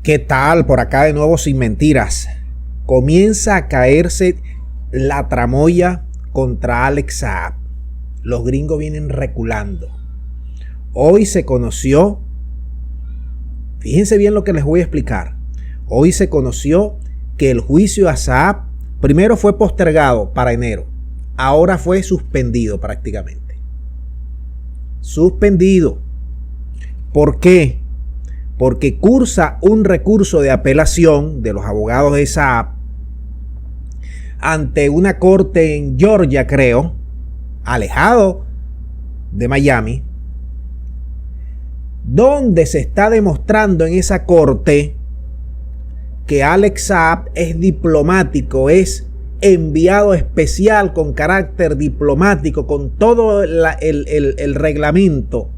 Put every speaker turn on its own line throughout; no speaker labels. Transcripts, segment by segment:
¿Qué tal? Por acá de nuevo sin mentiras. Comienza a caerse la tramoya contra Alex Saab. Los gringos vienen reculando. Hoy se conoció, fíjense bien lo que les voy a explicar. Hoy se conoció que el juicio a Saab primero fue postergado para enero. Ahora fue suspendido prácticamente. Suspendido. ¿Por qué? Porque cursa un recurso de apelación de los abogados de Saab ante una corte en Georgia, creo, alejado de Miami, donde se está demostrando en esa corte que Alex Saab es diplomático, es enviado especial con carácter diplomático, con todo el reglamento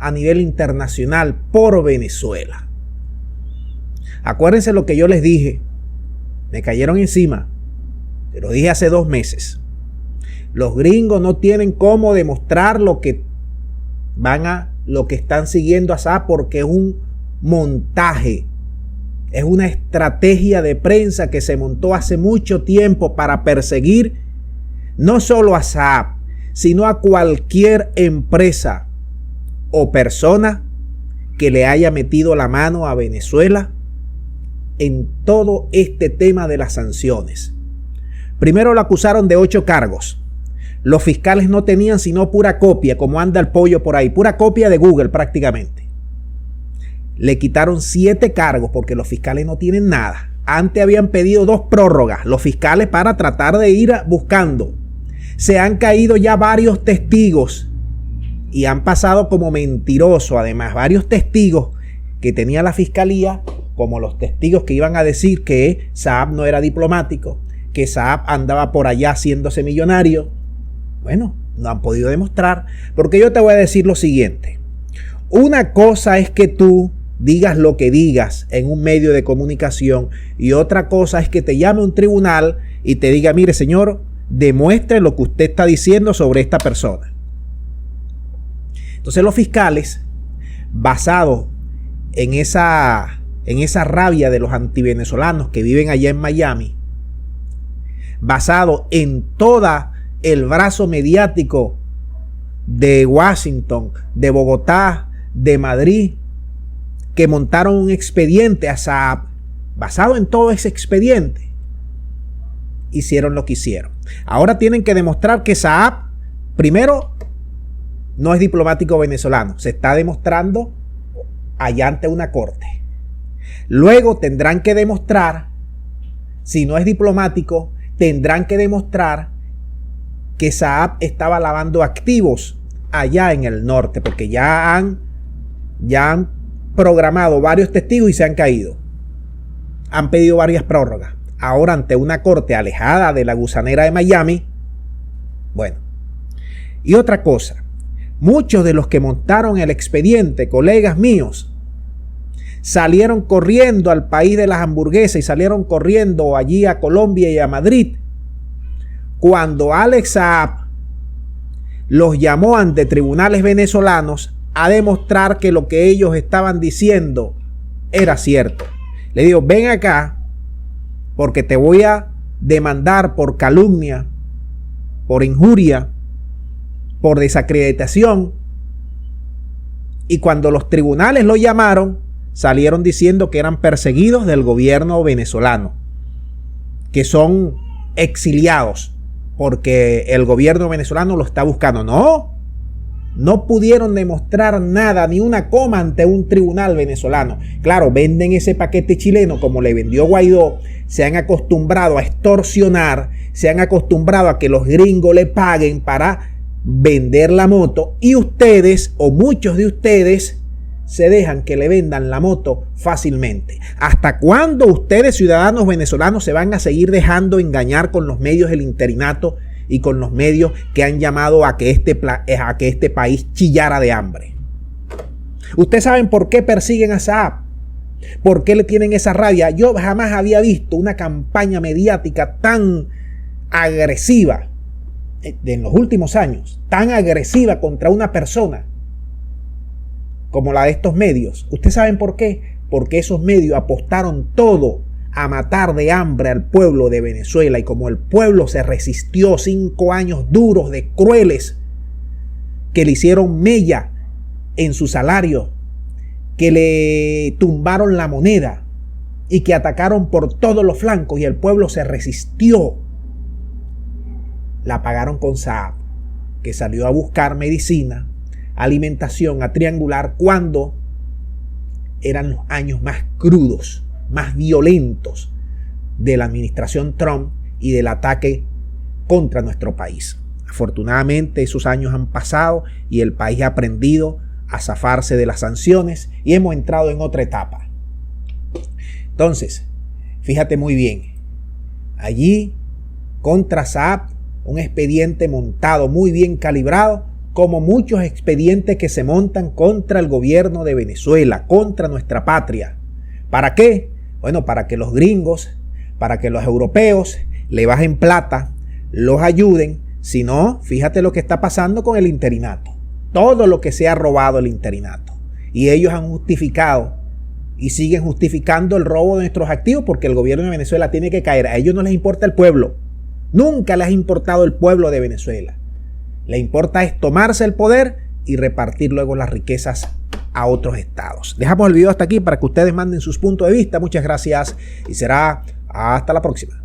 a nivel internacional por Venezuela. Acuérdense lo que yo les dije. Me cayeron encima. Se lo dije hace 2 meses. Los gringos no tienen cómo demostrar lo que están siguiendo a Saab, porque es un montaje. Es una estrategia de prensa que se montó hace mucho tiempo para perseguir no solo a Saab, sino a cualquier empresa o persona que le haya metido la mano a Venezuela en todo este tema de las sanciones. Primero lo acusaron de 8 cargos. Los fiscales no tenían sino pura copia, como anda el pollo por ahí, pura copia de Google prácticamente. Le quitaron 7 cargos porque los fiscales no tienen nada. Antes habían pedido 2 prórrogas los fiscales para tratar de ir buscando. Se han caído ya varios testigos y han pasado como mentiroso, además, varios testigos que tenía la fiscalía, como los testigos que iban a decir que Saab no era diplomático, que Saab andaba por allá haciéndose millonario. Bueno, no han podido demostrar, porque yo te voy a decir lo siguiente. Una cosa es que tú digas lo que digas en un medio de comunicación, y otra cosa es que te llame un tribunal y te diga: mire, señor, demuestre lo que usted está diciendo sobre esta persona. Entonces los fiscales, basados en esa rabia de los antivenezolanos que viven allá en Miami, basado en todo el brazo mediático de Washington, de Bogotá, de Madrid, que montaron un expediente a Saab, basado en todo ese expediente, hicieron lo que hicieron. Ahora tienen que demostrar que Saab, primero, no es diplomático venezolano. Se está demostrando allá ante una corte. Luego tendrán que demostrar, si no es diplomático, tendrán que demostrar que Saab estaba lavando activos allá en el norte, porque ya han programado varios testigos y se han caído. Han pedido varias prórrogas. Ahora ante una corte alejada de la gusanera de Miami. Bueno, y otra cosa. Muchos de los que montaron el expediente, colegas míos, salieron corriendo al país de las hamburguesas y salieron corriendo allí a Colombia y a Madrid cuando Alex Saab los llamó ante tribunales venezolanos a demostrar que lo que ellos estaban diciendo era cierto. Le digo: ven acá, porque te voy a demandar por calumnia, por injuria, por desacreditación. Y cuando los tribunales lo llamaron, salieron diciendo que eran perseguidos del gobierno venezolano, que son exiliados porque el gobierno venezolano lo está buscando. No pudieron demostrar nada, ni una coma ante un tribunal venezolano. Claro, venden ese paquete chileno como le vendió Guaidó. Se han acostumbrado a extorsionar, se han acostumbrado a que los gringos le paguen para vender la moto, y ustedes, o muchos de ustedes, se dejan que le vendan la moto fácilmente. ¿Hasta cuándo ustedes, ciudadanos venezolanos, se van a seguir dejando engañar con los medios del interinato y con los medios que han llamado a que este país chillara de hambre? Ustedes saben por qué persiguen a Saab, por qué le tienen esa rabia. Yo jamás había visto una campaña mediática tan agresiva en los últimos años, tan agresiva contra una persona como la de estos medios. ¿Ustedes saben por qué? porque esos medios apostaron todo a matar de hambre al pueblo de Venezuela, y como el pueblo se resistió 5 años duros de crueles que le hicieron mella en su salario, que le tumbaron la moneda y que atacaron por todos los flancos y el pueblo se resistió, la pagaron con Saab, que salió a buscar medicina, alimentación, a triangular cuando eran los años más crudos, más violentos de la administración Trump y del ataque contra nuestro país. Afortunadamente esos años han pasado y el país ha aprendido a zafarse de las sanciones y hemos entrado en otra etapa. Entonces, fíjate muy bien, allí contra Saab, un expediente montado muy bien calibrado, como muchos expedientes que se montan contra el gobierno de Venezuela, contra nuestra patria. ¿Para qué? Bueno, para que los gringos, para que los europeos le bajen plata, los ayuden. Si no, fíjate lo que está pasando con el interinato. Todo lo que se ha robado el interinato. Y ellos han justificado y siguen justificando el robo de nuestros activos porque el gobierno de Venezuela tiene que caer. A ellos no les importa el pueblo. Nunca les ha importado el pueblo de Venezuela. Le importa es tomarse el poder y repartir luego las riquezas a otros estados. Dejamos el video hasta aquí para que ustedes manden sus puntos de vista. Muchas gracias y será hasta la próxima.